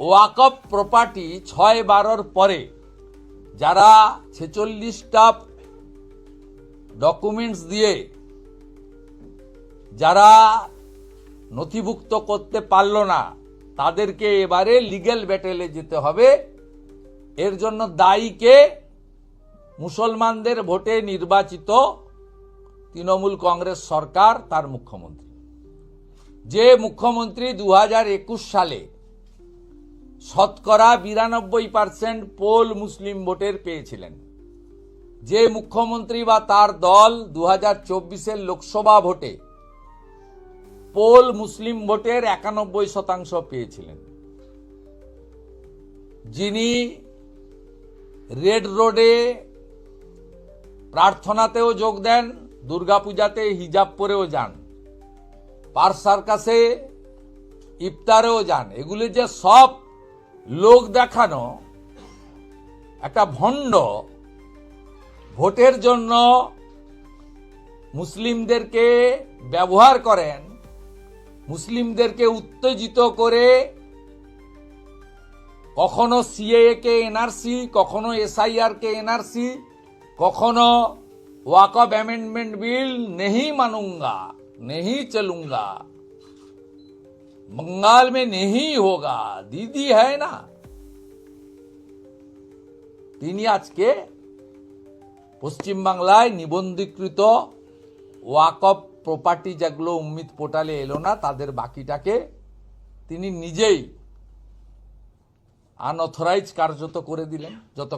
ওয়াকফ property 6/12 পরে যারা 46টা documents দিয়ে যারা নথিভুক্ত করতে পারল না তাদেরকে এবারে লিগ্যাল ব্যাটেলে যেতে হবে। এর জন্য দায়ীকে মুসলমানদের ভোটে নির্বাচিত তৃণমূল কংগ্রেস সরকার, তার মুখ্যমন্ত্রী। যে মুখ্যমন্ত্রী 2021 সালে শতকরা 92% পোল মুসলিম ভোটের পেয়েছিলেন, যে মুখ্যমন্ত্রী বা তার দল 2024 লোকসভা ভোটে পোল মুসলিম ভোটের 91% পেয়েছিলেন, যিনি রেড রোডে প্রার্থনাতেও যোগ দেন, দুর্গাপূজাতে হিজাব পরেও যান, পার্ক সার্কাসে ইফতারেও যান, এগুলি যে সব লোক দেখানো একটা ভণ্ড, ভোটের জন্য মুসলিমদেরকে ব্যবহার করেন, মুসলিমদেরকে উত্তেজিত করে কখনো সিএএ কে এনআরসি, কখনো এসআইআর কে এনআরসি, কখনো ওয়াকফ अमेंडमेंट बिल नहीं मानूंगा, नहीं चलूंगा, बंगाल में नहीं होगा, दीदी है ना। তিনি আজকে পশ্চিম বাংলায় নিবন্ধীকৃত ওয়াকফ প্রপার্টি যেগুলো উম্মিত পোর্টালে এলো না তাদের বাকিটাকে তিনি নিজেই আনঅথরাইজ কার্যত করে দিলেন। যত